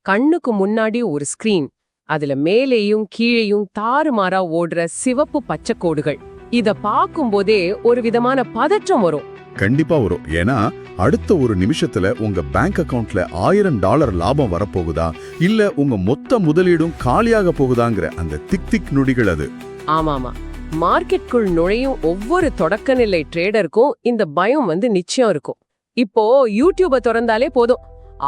கண்ணுக்கு முன்னாடி ஒரு ஸ்கிரீன், அதுல மேலேயும் கீழேயும் தாறுமாறா ஓடுற சிவப்பு பச்சை கோடுகள். இத பாக்கும்போதே ஒரு விதமான பதற்றம் வரும். கண்டிப்பா வரும். ஏன்னா அடுத்த ஒரு நிமிஷத்துல உங்க பேங்க் அக்கவுண்ட்ல $1000 லாபம் வரப்போகுதா இல்ல உங்க மொத்த முதலீடும் காலியாக போகுதாங்கிற அந்த திக் நொடிகள் அது. ஆமாமா, மார்க்கெட்குள் நுழையும் ஒவ்வொரு தொடக்கநிலை ட்ரேடருக்கும் இந்த பயம் நிச்சயம் இருக்கும். இப்போ யூடியூப திறந்தாலே போதும்,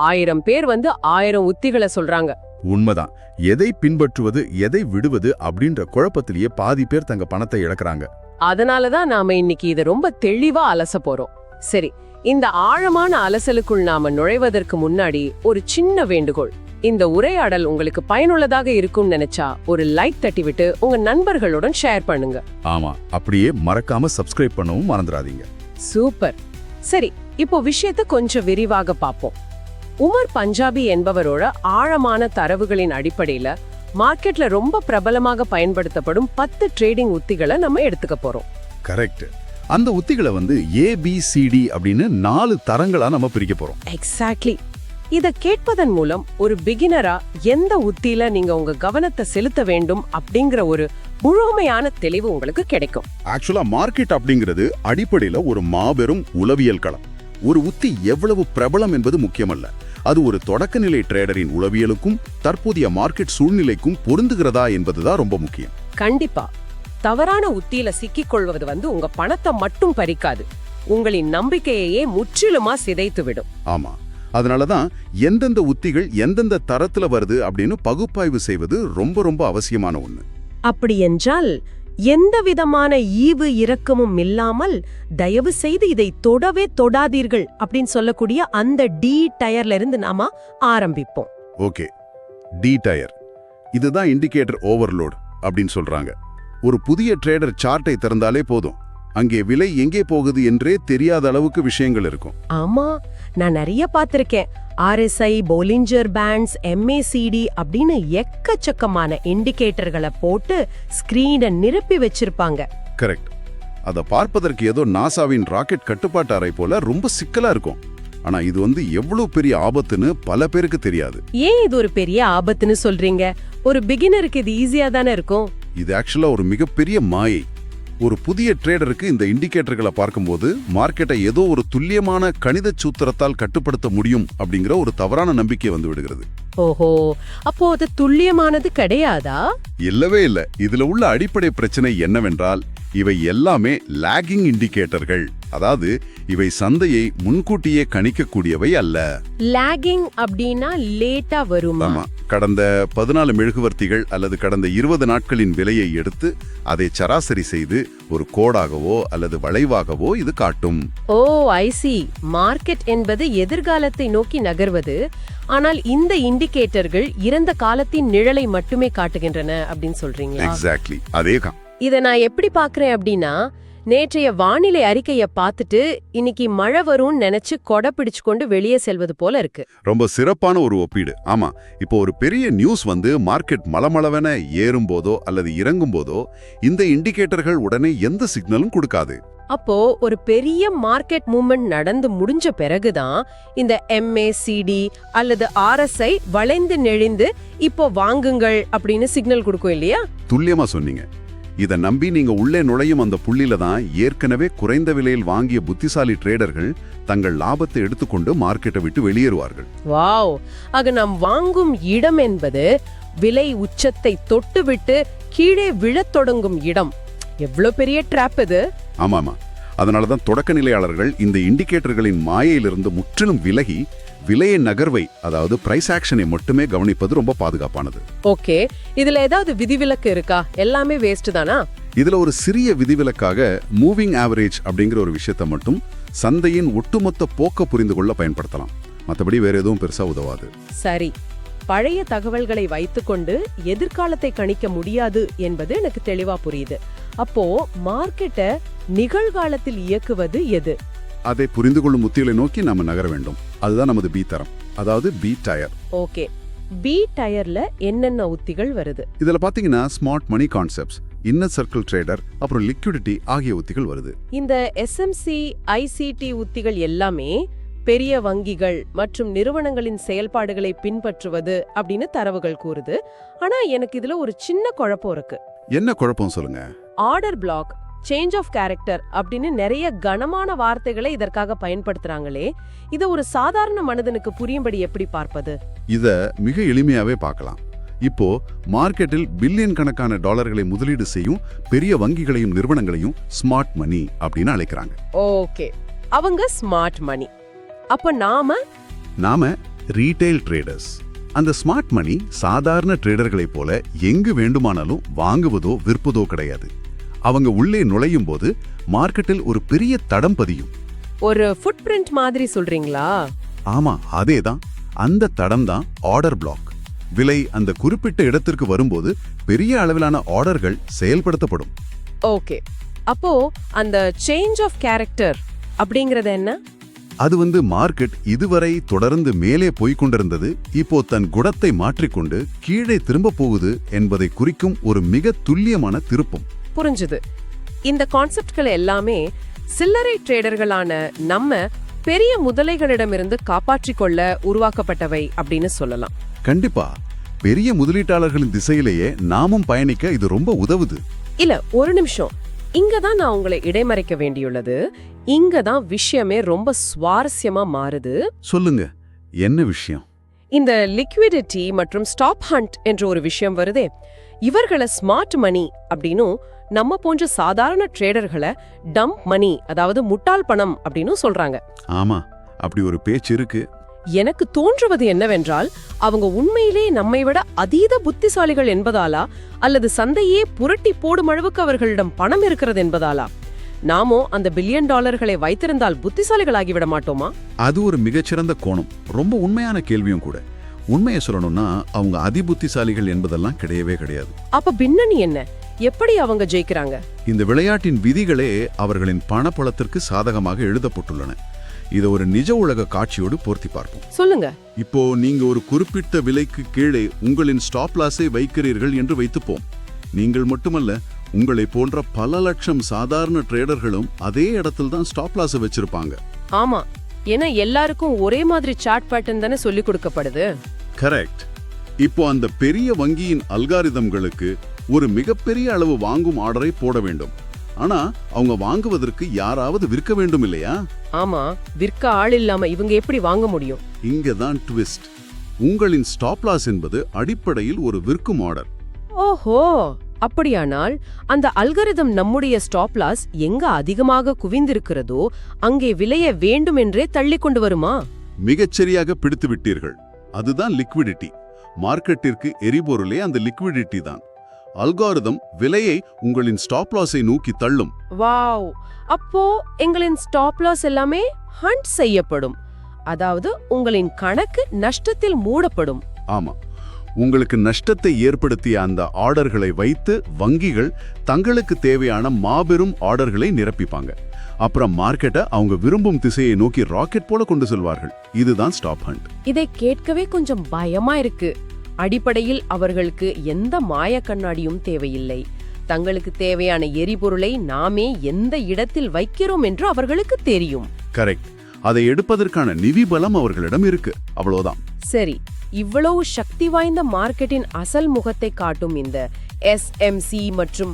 1000 பேர் 1000 உத்திகளை சொல்றாங்க. உண்மைதான். எதை பின்பற்றுவது எதை விடுவது அப்படின்ற குழப்பத்திலேயே பாதி பேர் தங்க பணத்தை இழக்கிறாங்க. அதனாலதான் நாம இன்னைக்கு இதை ரொம்ப தெளிவா அலச போறோம். சரி, இந்த ஆழமான அலசலுக்குள் நாம நுழைவதற்கு முன்னாடி ஒரு சின்ன வேண்டுகோள். இந்த உரையாடல் உங்களுக்கு பயனுள்ளதாக இருக்கும்னு நினைச்சா ஒரு லைக் தட்டிவிட்டு உங்க நண்பர்களுடன் ஷேர் பண்ணுங்க. ஆமா, அப்படியே மறக்காம சப்ஸ்கிரைப் பண்ணவும் மறந்துடாதீங்க. சூப்பர். சரி, இப்போ விஷயத்தை கொஞ்சம் விரிவாக பார்ப்போம். உமர் பஞ்சாபி என்பவரோட ஆழமான தரவுகளின் அடிப்படையில மார்க்கெட்ல ரொம்ப பிரபலமாக பயன்படுத்தப்படும் 10 ட்ரேடிங் உத்திகளை நம்ம எடுத்துக்க போறோம். கரெக்ட். அந்த உத்திகளை ABCD அப்படின்னு 4 தரங்களா நம்ம பிரிக்க போறோம். எக்ஸாக்ட்லி. இத கேட்பதன் மூலம் ஒரு பிகினரா எந்த உத்தியில நீங்க உங்க கவனத்தை செலுத்த வேண்டும் அப்படிங்கிற ஒரு முழுமையான தெளிவு உங்களுக்கு கிடைக்கும். ஆக்சுவலா மார்க்கெட் அப்படிங்கிறது அடிப்படையில ஒரு மாபெரும் உளவியல் களம். ஒரு உத்தி எவ்வளவு பிரபலம் என்பது முக்கியமல்ல, அது ஒரு தொடக்கநிலை ட்ரேடரின் உளவியலுக்கும் தற்போதைய மார்க்கெட் சூழ்நிலைக்கும் பொருந்துகிறதா என்பதுதான் ரொம்ப முக்கியம். கண்டிப்பா. தவறான உத்தியில சிக்கிக் கொள்வது உங்க பணத்தை மட்டும் பறிக்காது, உங்களின் நம்பிக்கையே முற்றிலுமா சிதைத்து விடும். ஆமா, அதனாலதான் எந்தெந்த உத்திகள் எந்தெந்த தரத்துல வருது அப்படின்னு பகுப்பாய்வு செய்வது ரொம்ப ரொம்ப அவசியமான ஒண்ணு. அப்படி என்றால் எந்த விதமான ஈவு இரக்கமும் இல்லாமல் தயவு செய்து இதை தொடவே தொடாதீர்கள் அப்படின்னு சொல்லக்கூடிய அந்த டி டயர்ல இருந்து நாம ஆரம்பிப்போம். Okay, D tier. இதுதான் இண்டிகேட்டர் ஓவர்லோட் அப்படின்னு சொல்றாங்க. ஒரு புதிய ட்ரேடர் சார்ட்டை திறந்தாலே போதும், அங்கே விலை எங்கே போகுது என்றே தெரியாத அளவுக்கு விஷயங்கள் இருக்கும். ஆமா, நான் நிறைய பார்த்திருக்கேன். RSI, போலிஞ்சர் பேண்ட்ஸ், MACD அப்படின்னு எக்கச்சக்கமான இண்டிகேட்டர்களை போட்டு ஸ்கிரீனை நிரப்பி வச்சிருப்பாங்க. கரெக்ட். அதை பார்ப்பதற்கு ஏதோ நாசாவின் ராக்கெட் கட்டுப்பாட்டு அறை போல ரொம்ப சிக்கலா இருக்கும். ஆனா இது எவ்வளவு பெரிய ஆபத்துன்னு பல பேருக்கு தெரியாது. ஏன் இது ஒரு பெரிய ஆபத்துன்னு சொல்றீங்க? ஒரு பிகினருக்கு இது ஈஸியா தானே இருக்கும். இது ஆக்சுவலா ஒரு மிகப்பெரிய மாயை. ஒரு புதிய ட்ரேடருக்கு இந்த இண்டிகேட்டர்களை பார்க்கும்போது மார்க்கெட்டை ஏதோ ஒரு துல்லியமான கணித சூத்திரத்தால் கட்டுப்படுத்த முடியும் அப்படிங்கிற ஒரு தவறான நம்பிக்கை விடுகிறது. ஓஹோ, அப்போ அது துல்லியமானது கிடையாதா? இல்லவே இல்ல. இதுல உள்ள அடிப்படை பிரச்சனை என்னவென்றால் இவை எல்லாமே லாகிங் இண்டிகேட்டர்கள். அதாவது இவை சந்தையை முன்கூட்டியே கணிக்கக்கூடியவை அல்ல. லாகிங் அப்படின்னா லேட்டா வருமா? ஆமா, கடந்த 14 மெழுகுவர்த்திகள் அல்லது கடந்த 20 நாட்களின் விலையை எடுத்து அதை சராசரி செய்து ஒரு கோடாகவோ அல்லது வளைவாகவோ இது காட்டும். ஓ, ஐ சி. மார்க்கெட் என்பது எதிர்காலத்தை நோக்கி நகர்வது, ஆனால் இந்த இண்டிகேட்டர்கள் இறந்த காலத்தின் நிழலை மட்டுமே காட்டுகின்றன அப்படின்னு சொல்றீங்களா? எக்ஸாக்ட்லி, அதேதான். இத நான் எப்படி பாக்குறேன் அப்படின்னா, நேற்றைய வானிலை அறிக்கைய பார்த்துட்டு இன்னைக்கு மழை வரும்னு நினைச்சு கொடை பிடிச்சு கொண்டு வெளியே செல்வது போல இருக்கு. ரொம்ப சிறப்பான ஒரு ஒப்பீடு. ஆமா, இப்போ ஒரு பெரிய நியூஸ் மார்க்கெட் மளமளவென ஏறும் போதோ அல்லது இறங்கும் போதோ இந்த இண்டிகேட்டர்கள் உடனே எந்த சிக்னலும் கொடுக்காது. அப்போ ஒரு பெரிய மார்க்கெட் மூவ்மெண்ட் நடந்து முடிஞ்ச பிறகுதான் இந்த MACD அல்லது RSI வளைந்து நெளிந்து இப்போ வாங்குங்கள் அப்படின்னு சிக்னல் கொடுக்கும் இல்லையா? துல்லியமா சொன்னீங்க. இத நம்பி நீங்க உள்ளே நுழையும் அந்த புள்ளில தான் ஏற்கனவே குறைந்த விலையில் வாங்கிய புத்திசாலி ட்ரேடர்கள் தங்கள் லாபத்தை எடுத்துக்கொண்டு மார்க்கெட்டை விட்டு வெளியேறுவார்கள். வாவ்! ஆக நாம் வாங்கும் இடம் என்பது விலை உச்சத்தை தொட்டுவிட்டு கீழே விழத் தொடங்கும் இடம். எவ்வளவு பெரிய ட்ராப் இது! ஆமாமா, அதனாலதான் தொடக்க நிலையாளர்கள் இந்த இண்டிகேட்டர்களின் மாயையிலிருந்து முற்றிலும் விலகி விலையை நகர்வை, அதாவது பிரைஸ் ஆக்ஷனை மட்டுமே கவனிப்பது ரொம்ப பாதுகாப்பானது. ஓகே, இதுல ஏதாவது விதிவிலக்கு இருக்கா? எல்லாமே வேஸ்ட் தானா? இதுல ஒரு சிறிய விதிவிலக்காக மூவிங் ஆவரேஜ் அப்படிங்கிற ஒரு விஷயத்தை மட்டும் சந்தையின் ஒட்டுமொத்த போக்க புரிந்து கொள்ள பயன்படுத்தலாம். மற்றபடி வேற எதுவும் பெருசா உதவாது. சரி, பழைய தகவல்களை வைத்துக்கொண்டு எதிர்காலத்தை கணிக்க முடியாது என்பது எனக்கு தெளிவா புரியுது. அப்போ மார்க்கெட்டை நிகழ்காலத்தில் இயக்குவது எது? அதை புரிந்து கொள்ளும் உத்திகளை நோக்கி நாம நகர வேண்டும். அதுதான் நமது பி தரம், அதாவது பி டயர். ஓகே, பி டயர்ல என்னென்ன உத்திகள் வருது? இதுல பாத்தீங்கன்னா smart money concepts, inner circle trader, அப்புறம் லிக்விடிட்டி ஆகிய உத்திகள் வருது. இந்த SMC, ICT உத்திகள் எல்லாமே பெரிய வங்கிகள் மற்றும் நிறுவனங்களின் செயல்பாடுகளை பின்பற்றுவது அப்படின்னு தரவுகள் கூறுது. ஆனா எனக்கு இதுல ஒரு சின்ன குழப்பம் இருக்கு. என்ன குழப்பம் சொல்லுங்க? Order block, change of character அப்படின்னு நிறைய கனமான வார்த்தைகளை இதற்காக பயன்படுத்துறாங்களே, இத ஒரு சாதாரண மனிதனுக்கு புரியும்படி எப்படி பார்ப்பது? இத மிக எளிமையாவே பார்க்கலாம். இப்போ மார்க்கெட்டில் பில்லியன் கணக்கான டாலர்களை முதலீடு செய்யும் பெரிய வங்கிகளையும் நிறுவனங்களையும் ஸ்மார்ட் மணி அப்படின்னு அழைக்கிறாங்க. ஓகே, அவங்க ஸ்மார்ட் மணி. அப்ப நாம ரீட்டைல் ட்ரேடர்ஸ். அந்த ஸ்மார்ட் மணி சாதாரண ட்ரேடர்களைப் போல எங்கு வேண்டுமானாலும் வாங்குவதோ விற்பதோ கிடையாது. அவங்க உள்ளே நுழையும் போது மார்க்கெட்டில் ஒரு பெரிய தடம் பதியும். ஒரு ஃபுட் பிரிண்ட் மாதிரி சொல்றீங்களா? ஆமா, அதேதான். அந்த தடம் தான் ஆர்டர் பிளாக். விலை அந்த குறிப்பிட்ட இடத்திற்கு வரும்போது பெரிய அளவிலான ஆர்டர்கள் செயல்படுத்தப்படும். ஓகே, அப்போ அந்த சேஞ்ச் ஆஃப் கேரக்டர் அப்படிங்கறது என்ன? அது மார்க்கெட் இதுவரை தொடர்ந்து மேலே போய்கொண்டிருந்தது, இப்போ தன் குணத்தை மாற்றிக்கொண்டு கீழே திரும்ப போகுது என்பதை குறிக்கும் ஒரு மிக துல்லியமான திருப்பம். புரிஞ்சுது. இந்த கான்செப்ட்கள் எல்லாமே சில்லறை ட்ரேடர்களான நம்ம பெரிய முதலைகளிடமிருந்து காப்பாற்றிக் கொள்ள உருவாக்கப்பட்டவை அப்படின்னு சொல்லலாம். கண்டிப்பா, பெரிய முதலீட்டாளர்களின் திசையிலேயே நாமும் பயணிக்க இது ரொம்ப உதவுது. இல்ல, ஒரு நிமிஷம். இங்கதான் நான் உங்களை இடைமறைக்க வேண்டியுள்ளது. இங்கதான் விஷயமே ரொம்ப சுவாரஸ்யமா மாறுது. சொல்லுங்க, என்ன விஷயம்? இந்த லிக்விடிட்டி மற்றும் ஸ்டாப் ஹண்ட் என்ற ஒரு விஷயம் வருதே, இவர்களை ஸ்மார்ட் மணி அப்படின்னும் நம்ம போன்ற சாதாரண ட்ரேடர்களை டம்ப் மணி, அதாவது முட்டாள் பணம் அப்படின்னு சொல்றாங்க. ஆமா, அப்படி ஒரு பேச்சு இருக்கு. எனக்கு தோன்றுவது என்னவென்றால், அவங்க உண்மையிலே நம்மை விட அதீத புத்திசாலிகள் என்பதாலா, அல்லது சந்தையே புரட்டி போடும் அளவுக்கு அவர்களிடம் பணம் இருக்கிறது என்பதாலா? நாமோ அந்த பில்லியன் டாலர்களை வைத்திருந்தால் புத்திசாலிகளாகிவிட மாட்டோமா? அது ஒரு மிகச்சிறந்த கோணம், ரொம்ப உண்மையான கேள்வியும் கூட. உண்மையை சொல்லணும்னா அவங்க அதிபுத்திசாலிகள் என்பதெல்லாம் கிடையவே கிடையாது. அப்ப பின்னணி என்ன? எப்படி அவங்க ஜெயிக்கிறாங்க? இந்த விளையாட்டின் விதிகளே அவர்களின் பணப்பலத்திற்கு சாதகமாக எழுதப்பட்டுள்ளன. இதை ஒரு நிஜ உலக காட்சியோடு பொருத்தி பார்ப்போம். சொல்லுங்க. இப்போ நீங்க ஒரு குறிப்பிட்ட விலைக்கு கீழே உங்களின் ஸ்டாப் லாஸை வைக்கிறீர்கள் என்று வைத்துப்போம். நீங்கள் மட்டுமல்ல, உங்களை போன்ற பல லட்சம் சாதாரண ட்ரேடர்களும் அதே இடத்துல தான் ஸ்டாப் லாஸை வச்சிருப்பாங்க. ஆமா, ஏன்னா எல்லாருக்கும் ஒரே மாதிரி சார்ட் பேட்டர்ன் தானே சொல்லி கொடுக்கப்படுது. கரெக்ட். இப்போ அந்த பெரிய வங்கியின் அல்காரிதம்களுக்கு ஒரு மிகப்பெரிய அளவு வாங்கும் ஆர்டரை போட வேண்டும். ஆனா அவங்க வாங்குவதற்கு யாராவது விற்க வேண்டும் இல்லையா? ஆமா, விற்க ஆள் இல்லாம இவங்க எப்படி வாங்க முடியும்? இங்கதான் ட்விஸ்ட். உங்களின் ஸ்டாப் லாஸ் என்பது அடிப்படையில் ஒரு விற்கும் ஆர்டர். ஓஹோ, அப்படியானால் அந்த அல்காரிதம் நம்முடைய ஸ்டாப் லாஸ் எங்க அதிகமாக குவிந்திருக்கிறதோ அங்கே விலைய வேண்டும் என்றே தள்ளி கொண்டு வருமா? மிகச்சரியாக பிடித்து விட்டீர்கள். அதுதான் லிக்விடிட்டி. மார்க்கெட்டிற்கு எரிபொருளே அந்த லிக்விடிட்டி தான். அல்காரிதம் விலையை உங்களின் ஸ்டாப் லாஸை நோக்கி தள்ளும். வாவ், அப்போ எங்களின் ஸ்டாப் லாஸ் எல்லாமே ஹண்ட் செய்யப்படும். அதாவது உங்களின் கணக்கு நஷ்டத்தில் மூடப்படும். ஆமா, உங்களுக்கு நஷ்டத்தை ஏற்படுத்திய அந்த ஆர்டர்களை வைத்து வங்கிகள் தங்களுக்கு தேவையான மாபெரும் ஆர்டர்களை நிரப்பிப்பாங்க. அப்புறம் மார்க்கெட்டை அவங்க விரும்பும் திசையை நோக்கி ராக்கெட் போல கொண்டு செல்வார்கள். இதுதான் ஸ்டாப் ஹண்ட். இதை கேட்கவே கொஞ்சம் பயமா இருக்கு. அடிப்படையில் அவர்களுக்கு எந்த மாய கண்ணாடியும் தேவையில்லை. தங்களுக்கு தேவையான எரிபொருளை நாமே எந்த இடத்தில் வைக்கிறோம் என்று அவர்களுக்கு தெரியும். கரெக்ட். அதை எடுப்பதற்கான நிதி பலம் அவர்களிடம் இருக்கு, அவ்வளவுதான். சரி, இவ்வளவு சக்தி வாய்ந்த மார்க்கெட்டின் அசல் முகத்தை காட்டும் இந்த SMC மற்றும்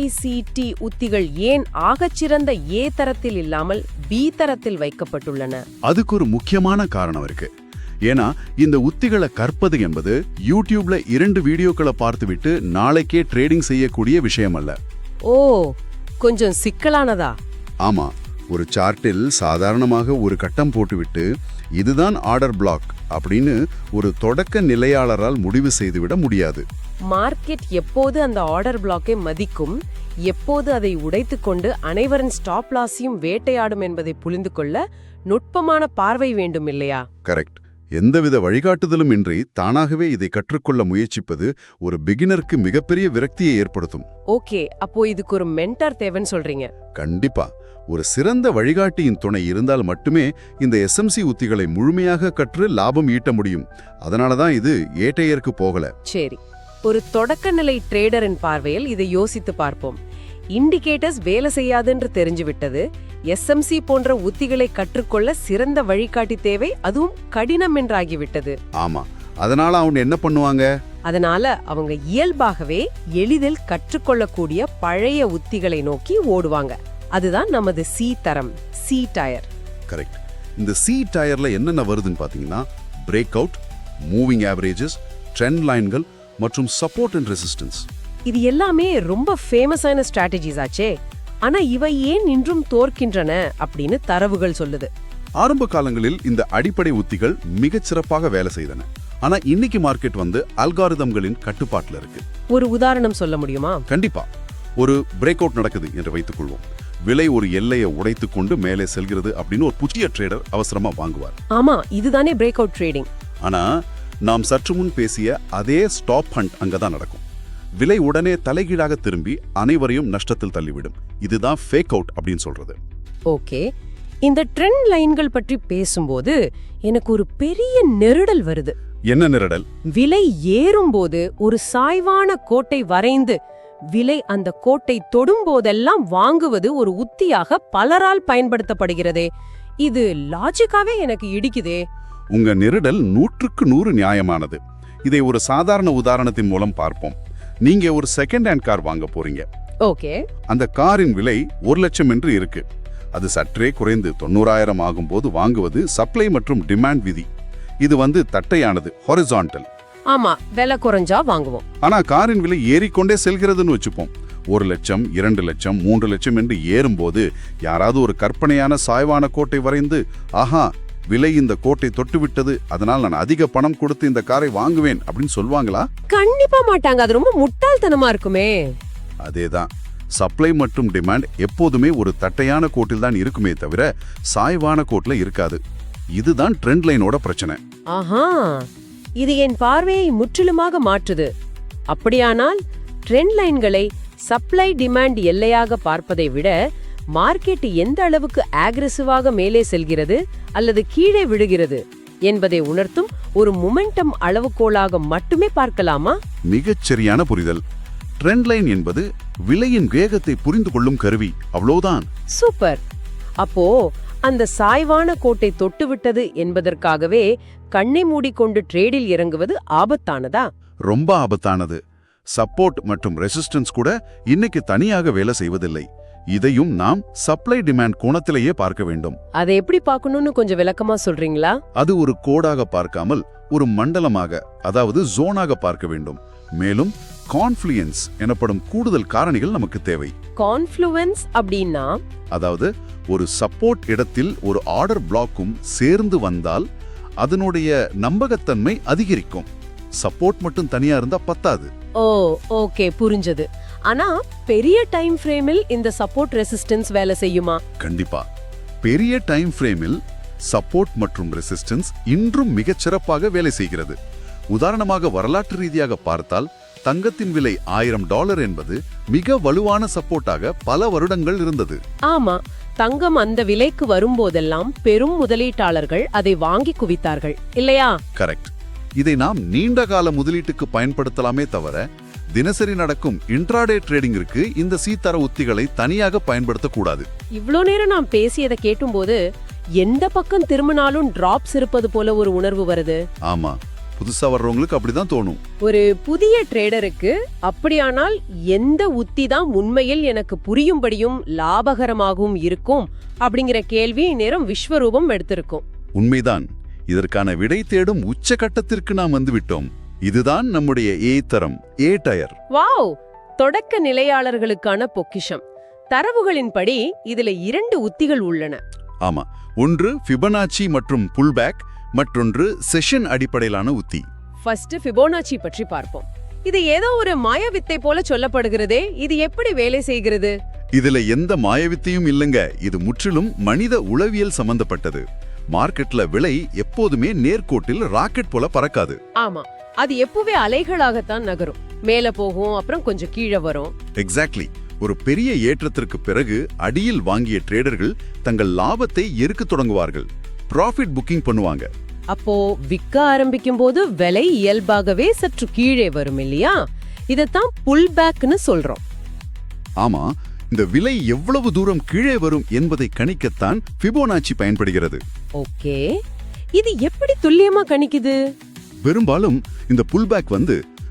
ICT உத்திகள் ஏன் ஆகச்சிறந்த A தரத்தில் இல்லாமல் B தரத்தில் வைக்கப்பட்டுள்ளன? அதுக்கு ஒரு முக்கியமான காரணம் இருக்கு. ஏன்னா இந்த உத்திகளை கற்பது என்பது யூடியூப்ல 2 வீடியோக்களை பார்த்துவிட்டு நாளைக்கே ட்ரேடிங் செய்யக்கூடிய விஷயம் அல்ல. ஓ, கொஞ்சம் சிக்கலானதா? ஆமா, ஒரு சார்ட்டில் சாதாரணமாக ஒரு கட்டம் போட்டுவிட்டு இதுதான் ஆர்டர் பிளாக் அப்படின்னு ஒரு தொடக்க நிலையாளரால் முடிவு செய்துவிட முடியாது. மார்க்கெட் எப்போது அந்த ஆர்டர் பிளாக்கை மதிக்கும், எப்போது அதை உடைத்துக்கொண்டு அனைவரின் ஸ்டாப் லாஸையும் வேட்டையாடும் என்பதை புரிந்து கொள்ள நுட்பமான பார்வை வேண்டும் இல்லையா? கரெக்ட். எந்தவித வழிகாட்டுதலும் இன்றி தானாகவே இதை கற்றுக்கொள்ள முயற்சிப்பது ஒரு பிகினருக்கு மிகப்பெரிய விரக்தியை ஏற்படுத்தும். ஓகே, அப்போ இதுக்கு ஒரு மென்டார் தேவைன்னு சொல்றீங்க? கண்டிப்பா. ஒரு சிறந்த வழிகாட்டியின் துணை இருந்தால் மட்டுமே இந்த SMC உத்திகளை முழுமையாக கற்று லாபம் ஈட்ட முடியும். அதனாலதான் இது ஏட்டையருக்கு போகல. சரி, ஒரு தொடக்க நிலை ட்ரேடரின் பார்வையில் இதை யோசித்து பார்ப்போம். இண்டிகேட்டர்ஸ் வேலை செய்யாதுன்னு தெரிஞ்சு விட்டது. SMC போன்ற உத்திகளை கற்றுக்கொள்ள சிறந்த வழிகாட்டி தேவை, அதுவும் கடினம் என்றாகிவிட்டது. ஆமா, அதனால அவங்க என்ன பண்ணுவாங்க? அதனால அவங்க இயல்பாகவே எளிதில் கற்றுக்கொள்ளக்கூடிய பழைய உத்திகளை நோக்கி ஓடுவாங்க. அதுதான் நமது C தரம், C டயர். கரெக்ட். இந்த C டயர்ல என்னென்ன வருதுன்னு பாத்தீங்கன்னா, break out, moving averages, trend லைன்கள் மற்றும் சப்போர்ட் அண்ட் ரெசிஸ்டன்ஸ். இது எல்லாமே ரொம்ப ஃபேமஸான ஸ்ட்ராட்டஜிஸ் ஆச்சே. ஆனா இவை ஏன் இன்றும் தோற்கின்றன அப்படின்னு தரவுகள் சொல்லுது. ஆரம்ப காலங்களில் இந்த அடிப்படை உத்திகள் மிகச் சிறப்பாக வேலை செய்தன. ஆனா இன்னைக்கு மார்க்கெட் அல்காரிதம்களின் கட்டுப்பாட்டுல இருக்கு. ஒரு உதாரணம் சொல்ல முடியுமா? கண்டிப்பா. ஒரு பிரேக் அவுட் நடக்குது என்று வைத்துக் கொள்வோம். விலை ஒரு எல்லையை உடைத்துக் கொண்டு மேலே செல்கிறது அப்படின்னு ஒரு புதிய ட்ரேடர் அவசரமா வாங்குவார். ஆமா, இதுதானே பிரேக் அவுட் ட்ரேடிங். ஆனா நாம் சற்று முன் பேசிய அதே ஸ்டாப் ஹண்ட் அங்கதான் நடக்கும். விலை உடனே தலைகீழாக திரும்பி அனைவரையும் நஷ்டத்தில் தள்ளிவிடும். இதுதான் ஃபேக் அவுட் அப்படின்னு சொல்றது. ஓகே, இந்த ட்ரெண்ட் லைன்கள் பற்றி பேசும்போது எனக்கு ஒரு பெரிய நெருடல் வருது. என்ன நெருடல்? விலை ஏறும்போது ஒரு சாய்வான கோட்டை வரைந்து விலை அந்த கோட்டை தொடும் போதெல்லாம் வாங்குவது ஒரு உத்தியாக பலரால் பயன்படுத்தப்படுகிறதே. இது லாஜிக்காவே எனக்கு இடிக்குதே. உங்க நெருடல் 100% நியாயமானது. இதை ஒரு சாதாரண உதாரணத்தின் மூலம் பார்ப்போம். நீங்க ஒரு செகண்ட் ஹேண்ட் கார் வாங்க போறீங்க. ஓகே. அந்த காரின் விலை 1 லட்சம் என்று இருக்கு. அது சற்றே குறைந்து 90,000 ஆகும்போது வாங்குவது சப்ளை மற்றும் டிமாண்ட் விதி. இது தட்டையானது, ஹாரிசான்டல். ஆமா, விலை குறைஞ்சா வாங்குவோம். ஆனா காரின் விலை ஏறிக்கொண்டே செல்கிறதுன்னு வச்சுப்போம். 1 லட்சம், 2 லட்சம், 3 லட்சம் என்று ஏறும்போது யாராவது ஒரு கற்பனையான சாய்வான கோட்டை வரைந்து, ஆஹா விலை இந்த கோட்டை தொட்டுவிட்டது, அதனால் நான் அதிக பணம் கொடுத்து இந்த காரை வாங்குவேன் அப்படின்னு சொல்வாங்களா? கண்டிப்பா மாட்டாங்க. அது ரொம்ப முட்டாள்தனமா இருக்குமே. அதேதான். சப்ளை மற்றும் டிமாண்ட் எப்போதுமே ஒரு தட்டையான கோட்டில் தான் இருக்குமே தவிர சாய்வான கோட்ல இருக்காது. இதுதான் ட்ரெண்ட் லைனோட பிரச்சனை. ஆஹா, இது என் பார்வையை முற்றிலுமாக மாற்றுது. அப்படியானால் ட்ரெண்ட் லைன்களை சப்ளை டிமாண்ட் எல்லையாக பார்ப்பதை விட மார்க்கெட் எந்த அளவுக்கு ஆக்ரெசிவாக மேலே செல்கிறது அல்லது கீழே விழுகிறது என்பதை உணர்த்தும் ஒரு மொமெண்டம் அளவுகோலாக மட்டுமே பார்க்கலாமா? மிகச் சரியான புரிதல். ட்ரெண்ட் லைன் என்பது விலையின் வேகத்தை புரிந்து கொள்ளும் கருவி, அவ்வளவுதான். சூப்பர். அப்போ அந்த சாய்வான கோட்டை தொட்டுவிட்டது என்பதற்காகவே கண்ணை மூடிக்கொண்டு ட்ரேடில் இறங்குவது ஆபத்தானதா? ரொம்ப ஆபத்தானது. சப்போர்ட் மற்றும் ரெசிஸ்டன்ஸ் கூட இன்னைக்கு தனியாக வேலை செய்வதில்லை. இதையும் நாம் சப்ளை டிமாண்ட் கோணத்திலேயே பார்க்க வேண்டும். அதை எப்படி பார்க்கணும்னு கொஞ்சம் விளக்கமா சொல்றீங்களா? அது ஒரு கோடாக பார்க்காமல் ஒரு மண்டலமாக, அதாவது ஜோனாக பார்க்க வேண்டும். மேலும் கான்ஃப்ளூயன்ஸ் எனப்படும் கூடுதல் காரணிகள் நமக்கு தேவை. கான்ஃப்ளூயன்ஸ் அப்படின்னா, அதாவது ஒரு சப்போர்ட் இடத்தில் ஒரு ஆர்டர் பிளாக்கும் சேர்ந்து வந்தால் அதனுடைய நம்பகத்தன்மை அதிகரிக்கும். சப்போர்ட் மட்டும் தனியா இருந்தா பத்தாது. ஓ, ஓகே, புரிஞ்சது. ஆனா பெரிய டைம் ஃப்ரேமில் இந்த சப்போர்ட் ரெசிஸ்டன்ஸ் வேலை செய்யுமா? கண்டிப்பா. பெரிய டைம் ஃப்ரேமில் சப்போர்ட் மற்றும் ரெசிஸ்டன்ஸ் இன்றும் மிகச் சிறப்பாக வேலை செய்கிறது. உதாரணமாக வரலாற்று ரீதியாக பார்த்தால் தங்கத்தின் விலை $1000 என்பது மிக வலுவான சப்போர்ட்டாக பல வருடங்கள் இருந்தது. ஆமா, தங்கம் அந்த விலைக்கு வரும்போதெல்லாம் பெரும் முதலீட்டாளர்கள் அதை வாங்கி குவித்தார்கள், இல்லையா? கரெக்ட். இதை நாம் நீண்ட கால முதலீட்டுக்கு பயன்படுத்தலாமே தவிர தினசரி நடக்கும் இன்ட்ராடே ட்ரேடிங்கிற்கு இந்த சீத்தர உத்திகளை தனியாக பயன்படுத்தக்கூடாது. இவ்ளோ நேரம் நாம் பேசியதை கேட்டும்போது எந்த பக்கம் திரும்பினாலும் டிராப்ஸ் இருப்பது போல ஒரு உணர்வு வருது. ஆமா, புதுசா வர்றவங்களுக்கு அப்படிதான் தோணும். ஒரு புதிய ட்ரேடருக்கு அப்படியானால் எந்த உத்தி தான் உண்மையில் எனக்கு புரியும்படியும் லாபகரமாகவும் இருக்கும் அப்படிங்கிற கேள்வி நேரம் விஸ்வரூபம் எடுத்திருக்கும். உண்மைதான். இதற்கான விடை தேடும் உச்சகட்டத்திற்கு நாம் வந்துவிட்டோம். இதுதான் நம்முடைய ஏ தரம், ஏ டயர். வாவ், தொடக்க நிலையாளர்களுக்கான பொக்கிஷம். தரவுகளின்படி இதுல 2 உத்திகள் உள்ளன. ஆமா, ஒன்று ஃபிபனாச்சி மற்றும் புல்பேக், மற்றொன்று செஷன் அடிப்படையிலான உத்தி. ஃபர்ஸ்ட் ஃபிபோனாச்சி பற்றி பார்ப்போம். இது ஏதோ ஒரு மாயவித்தை போல சொல்லப்படுகிறதே, இது எப்படி வேலை செய்கிறது? இதுல எந்த மாயவித்தையும் இல்லைங்க. இது முற்றிலும் மனித உளவியல் சம்பந்தப்பட்டது. மார்க்கெட்ல விலை எப்போதுமே நேர்கோட்டில் ராக்கெட் போல பறக்காது. ஆமா, அது எப்பவே அலைகளாகத்தான் நகரும். மேல போகும், அப்புறம் கொஞ்சம் கீழே வரும். எக்ஸாக்ட்லி. ஒரு பெரிய ஏற்றத்திற்கு பிறகு அடியில் வாங்கிய ட்ரேடர்கள் தங்கள் லாபத்தை எருக்க தொடங்குவார்கள். ப்ராஃபிட் புக்கிங் பண்ணுவாங்க. அப்போ விற்க ஆரம்பிக்கும் போது விலை இயல்பாகவே சற்று கீழே வரும், இல்லையா? இதத்தான் புல் பேக்னு சொல்றோம். ஆமா, இந்த விலை எவ்வளவு தூரம் கீழே வரும் என்பதை கணிக்கத்தான் ஃபிபோனாச்சி பயன்படுகிறது. ஓகே, இது எப்படி துல்லியமா கணிக்குது? பெரும்பாலும் இந்த புல்பேக்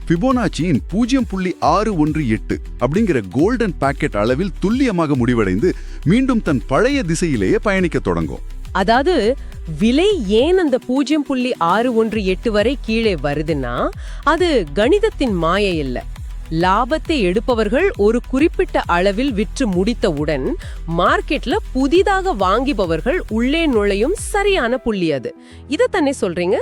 ஃபிபோனாச்சியின் 0.618 அப்படிங்கிற கோல்டன் பாக்கெட் அளவில் துல்லியமாக முடிவடைந்து மீண்டும் தன் பழைய திசையிலேயே பயணிக்க தொடங்கும். அதாவது விலை ஏன் அந்த 0.618 வரை கீழே வருதுன்னா அது கணிதத்தின் மாயை இல்ல. லாபத்தை எடுப்பவர்கள் ஒரு குறிப்பிட்ட அளவில் விற்று முடித்தவுடன் மார்க்கெட்ல புதிதாக வாங்கிபவர்கள் உள்ளே நுழையும் சரியான புள்ளி அது. இத தானே சொல்றீங்க?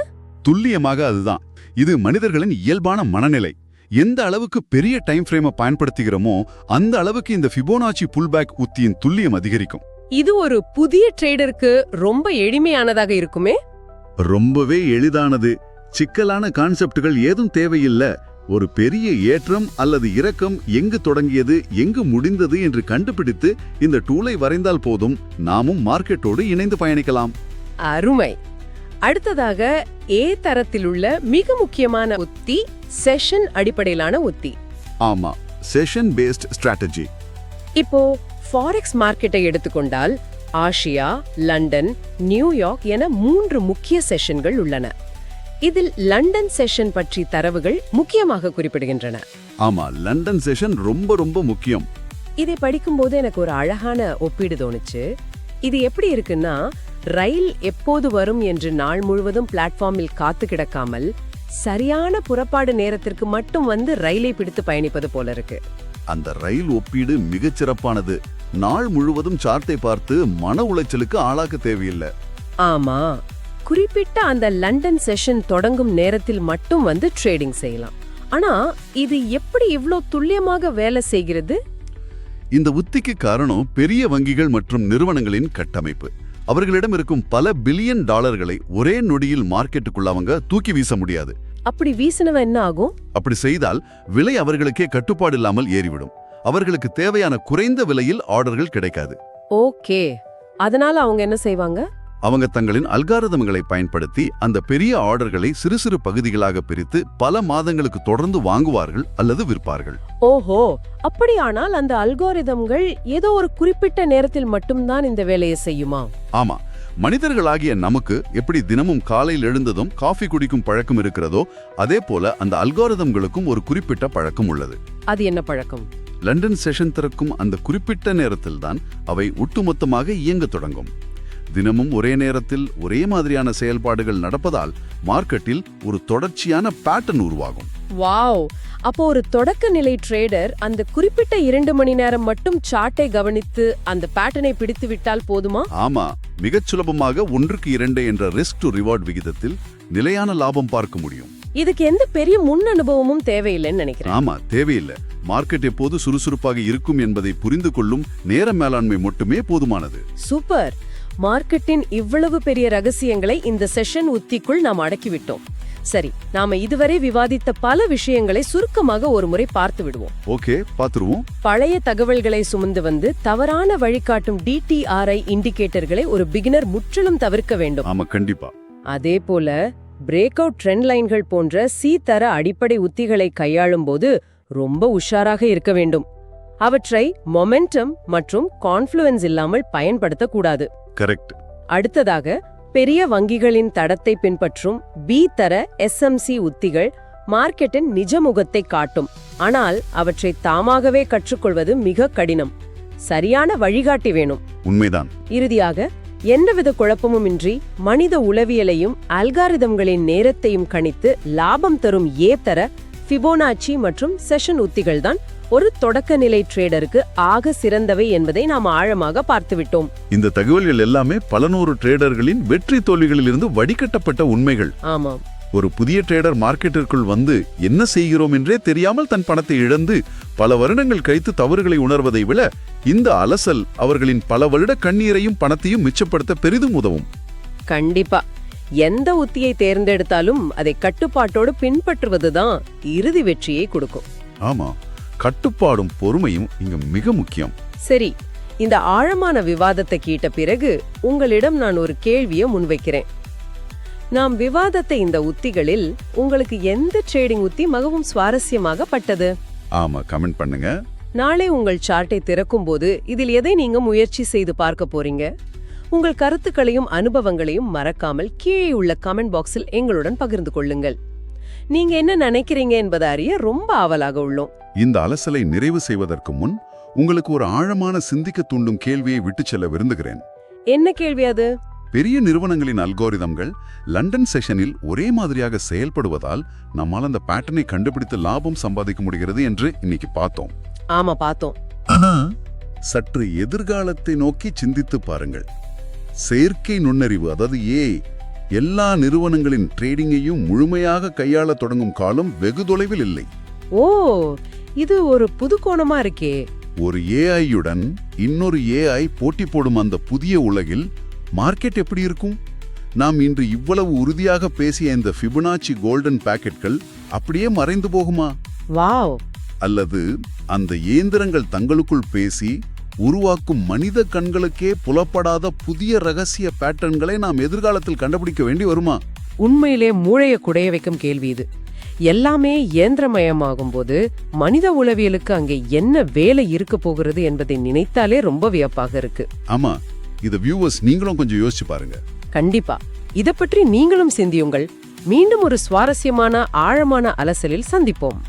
துல்லியமாக அதுதான். இது மனிதர்களின் இயல்பான மனநிலை. எந்த அளவுக்கு பெரிய டைம் ஃப்ரேமை பயன்படுத்துகிறோமோ அந்த அளவுக்கு இந்த ஃபிபோனாச்சி புல்பேக் உத்தியின் துல்லியம் அதிகரிக்கும். இது ஒரு புதிய ட்ரேடருக்கு ரொம்ப எளிமையானதாக இருக்குமே? ரொம்பவே எளிதானது. சிக்கலான கான்செப்டுகள் ஏதும் தேவையில்லை. ஒரு பெரிய ஏற்றம் அல்லது இறக்கம் எங்கு தொடங்கியது எங்கு முடிந்தது என்று கண்டுபிடித்து இந்த டூலை வரைந்தால் போதும், நாமும் மார்க்கெட்டோடு இணைந்து பயணிக்கலாம். அருமை. அடுத்ததாக ஏ தரத்தில் உள்ள மிக முக்கியமான உத்தி செஷன் அடிப்படையிலான உத்தி. ஆமா, செஷன் பேஸ்ட் ஸ்ட்ராட்டஜி. இப்போ ஃபாரெக்ஸ் மார்க்கெட்டை எடுத்துக்கொண்டால் ஆசியா, லண்டன், நியூயார்க் என 3 முக்கிய செஷன்கள் உள்ளன. இதில் லண்டன் செஷன் பற்றி தரவுகள் முக்கியமாக குறிப்பிடுகின்றன. ஆமா, லண்டன் செஷன் ரொம்ப ரொம்ப முக்கியம். இதை படிக்கும்போது எனக்கு ஒரு அழகான ஒப்பீடு தோணுச்சு. இது எப்படி இருக்குன்னா, ரயில் எப்போது வரும் என்று நாள் முழுவதும் பிளாட்ஃபார்மில் காத்து கிடக்காமல் சரியான புறப்பாடு நேரத்திற்கு மட்டும் ரயிலை பிடித்து பயணிப்பது போல இருக்கு. அந்த ரயில் ஒப்பீடு மிகச் சிறப்பானது. நாள் முழுவதும் சார்ட்டை பார்த்து மன உளைச்சலுக்கு ஆளாக்க தேவையில்லை. ஆமா, குறிப்பிட்ட அந்த லண்டன் செஷன் தொடங்கும் நேரத்தில் மட்டும் ட்ரேடிங் செய்யலாம். ஆனா இது எப்படி இவ்ளோ துல்லியமாக வேலை செய்கிறது? இந்த உத்திக்கு காரணம் பெரிய வங்கிகள் மற்றும் நிறுவனங்களின் கட்டமைப்பு. அவர்களிடம் இருக்கும் பல பில்லியன் டாலர்களை ஒரே நொடியில் மார்க்கெட்டுக்குள்ள அவங்க தூக்கி வீச முடியாது. அப்படி வீசினவ என்ன ஆகும்? அப்படி செய்தால் விலை அவர்களுக்கே கட்டுப்பாடு இல்லாமல் ஏறிவிடும். அவர்களுக்கு தேவையான குறைந்த விலையில் ஆர்டர்கள் கிடைக்காது. ஓகே, அதனால அவங்க என்ன செய்வாங்க? அவங்க தங்களின் அல்காரிதம்களை பயன்படுத்தி அந்த பெரிய ஆர்டர்களை சிறு சிறு பகுதிகளாக பிரித்து பல மாதங்களுக்கு தொடர்ந்து வாங்குவார்கள் அல்லது விற்பார்கள். ஓஹோ, அப்படியானால் அந்த அல்காரிதம்கள் ஏதோ ஒரு குறிப்பிட்ட நேரத்தில் மட்டும்தான் இந்த வேலையை செய்யுமா? ஆமா, மனிதர்களாகிய நமக்கு எப்படி தினமும் காலையில் எழுந்ததும் காஃபி குடிக்கும் பழக்கம் இருக்கிறதோ அதே போல அந்த அல்காரிதம்களுக்கும் ஒரு குறிப்பிட்ட பழக்கம் உள்ளது. அது என்ன பழக்கம்? லண்டன் செஷன் திறக்கும் அந்த குறிப்பிட்ட நேரத்தில்தான் அவை ஒட்டுமொத்தமாக இயங்க தொடங்கும். தினமும் ஒரே நேரத்தில் ஒரே மாதிரியான செயல்பாடுகள் நடப்பதால் மார்க்கெட்டில் ஒரு தொடர்ச்சியான பேட்டர்ன் உருவாகும். வாவ்! அப்போ ஒரு தொடக்க நிலை ட்ரேடர் அந்த குறிப்பிட்ட 2 மணி நேரம் மட்டும் சார்ட்டை கவனித்து அந்த பேட்டர்னை பிடித்து விட்டால் போதுமா? ஆமா, மிகச் சுலபமாக 1:2 என்ற ரிஸ்க் டு ரிவார்ட் விகிதத்தில் நிலையான லாபம் பார்க்க முடியும். இதுக்கு எந்த பெரிய முன் அனுபவமும் தேவையில்லைன்னு நினைக்கிறேன். ஆமா, தேவையில்லை. மார்க்கெட் எப்போது சுறுசுறுப்பாக இருக்கும் என்பதை புரிந்து கொள்ளும் நேர மேலாண்மை மட்டுமே போதுமானது. சூப்பர்! மார்க்கெட்டின் இவ்வளவு பெரிய ரகசியங்களை இந்த செஷன் உத்திக்குள் நாம் அடக்கிவிட்டோம். சரி, நாம இதுவரை விவாதித்த பல விஷயங்களை சுருக்கமாக ஒரு முறை பார்த்து விடுவோம். ஓகே, பார்த்துருவோம். பழைய தகவல்களை சுமந்து தவறான வழிகாட்டும் DTRI இண்டிகேட்டர்களை ஒரு பிகினர் முற்றிலும் தவிர்க்க வேண்டும். ஆமா, கண்டிப்பா. அதே போல பிரேக் அவுட் ட்ரெண்ட் லைன்கள் போன்ற தர அடிப்படை உத்திகளை கையாளும் போது ரொம்ப உஷாராக இருக்க வேண்டும். அவற்றை மொமெண்டம் மற்றும் கான்ஃப்ளூயன்ஸ் இல்லாமல் பயன்படுத்தக்கூடாது. கரெக்ட். அடுத்ததாக பெரிய வங்கிகளின் தடத்தை பின்பற்றும் தர SMC உத்திகள் மார்க்கெட்டின் நிஜ முகத்தை காட்டும். ஆனால் அவற்றை தாமாகவே கற்றுக்கொள்வது மிக கடினம். சரியான வழிகாட்டி வேணும். உண்மைதான். இறுதியாக எந்தவித குழப்பமுமின்றி மனித உளவியலையும் அல்காரிதம்களின் நேரத்தையும் கணித்து லாபம் தரும் தர ஃபிபோனாச்சி மற்றும் செஷன் உத்திகள் தான் ஒரு தொடக்க நிலை ட்ரேடருக்கு ஆக சிறந்தவை என்பதை நாம் ஆழமாக பார்த்துவிட்டோம். இந்த தகவல்கள் எல்லாமே பல நூறு ட்ரேடர்களின் வெற்றி தோல்விகளிலிருந்து வடிகட்டப்பட்ட உண்மைகள். ஆமாம். ஒரு புதிய ட்ரேடர் மார்க்கெட்டிற்குள் என்ன செய்கிறோம் என்றே தெரியாமல் தன் பணத்தை இழந்து பல வருடங்கள் கழித்து தவறுகளை உணர்வதை விட இந்த அலசல் அவர்களின் பல வருட கண்ணீரையும் பணத்தையும் மிச்சப்படுத்த பெரிதும் உதவும். கண்டிப்பா. எந்த உத்தியை தேர்ந்தெடுத்தாலும் அதை கட்டுப்பாட்டோடு பின்பற்றுவதுதான் இறுதி வெற்றியை கொடுக்கும். ஆமா, கட்டுப்பாடும் பொறுமையும் இங்க மிக முக்கியம். சரி, இந்த ஆழமான விவாதத்தை கேட்ட பிறகு உங்களிடம் நான் ஒரு கேள்வியை முன்வைக்கிறேன். நாம் விவாதத்த இந்த உத்திகளில் உங்களுக்கு எந்த ட்ரேடிங் உத்தி மிகவும் சுவாரஸ்யமாக பட்டது? ஆமா, கமெண்ட் பண்ணுங்க. நாளை உங்கள் சார்ட்டை திறக்கும்போது இதில் எதை நீங்க முயற்சி செய்து பார்க்க போறீங்க? உங்கள் கருத்துக்களையும் அனுபவங்களையும் மறக்காமல் கீழே உள்ள கமெண்ட் பாக்ஸில் எங்களுடன் பகிர்ந்து கொள்ளுங்கள். நீங்க என்ன நினைக்கிறீங்க என்பதை அறிய ரொம்ப ஆவலாக உள்ளோம். இந்த அலசலை நிறைவு செய்வதற்கு முன் உங்களுக்கு ஒரு ஆழமான சிந்திக்க தூண்டும் கேள்வியை விட்டுச் செல்ல விரும்புகிறேன். என்ன கேள்வி அது? பெரிய நிறுவனங்களின் அல்கோரிதம்கள் லண்டன் செஷனில் ஒரே மாதிரியாக செயல்படுவதால் நம்மால் அந்த பேட்டர்னை கண்டுபிடித்து லாபம் சம்பாதிக்க முடிகிறது என்று இன்னைக்கு பார்த்தோம். ஆமா, பார்த்தோம். ஆனா சற்று எதிர்காலத்தை நோக்கி சிந்தித்து பாருங்கள். செயற்கை நுண்ணறிவு, அதாவது எல்லா நிறுவனங்களின் ட்ரேடிங்கையும் முழுமையாக கையாள தொடங்கும் காலம் வெகு தொலைவில் இல்லை. ஓ, இது ஒரு புது கோணமா இருக்கே. ஒரு ஏஐயுடன் இன்னொரு ஏஐ போட்டி போடும் அந்த புதிய உலகில் மார்க்கெட் எப்படி இருக்கும்? நாம் இன்று இவ்வளவு உறுதியாக பேசிய இந்த ஃபிபனாச்சி கோல்டன் பாக்கெட்கள் அப்படியே மறைந்து போகுமா? வாவ்! அல்லது அந்த இயந்திரங்கள் தங்களுக்குள் பேசி உருவாக்கும் மனித கண்களுக்கே புலப்படாத புதிய ரகசிய பேட்டர்ன்களை நாம் எதிர்காலத்தில் கண்டுபிடிக்க வேண்டி வருமா? உண்மையிலே மூளைய குடைய வைக்கும் கேள்வி இது. எல்லாமே இயந்திரமயமாகும் போது மனித உளவியலுக்கு அங்கே என்ன வேலை இருக்க போகிறது என்பதை நினைத்தாலே ரொம்ப வியப்பாக இருக்கு. ஆமா, இத வியூவர்ஸ் நீங்களும் கொஞ்சம் யோசிச்சு பாருங்க. கண்டிப்பா. இத பற்றி நீங்களும் சிந்தியுங்கள். மீண்டும் ஒரு சுவாரஸ்யமான ஆழமான அலசலில் சந்திப்போம்.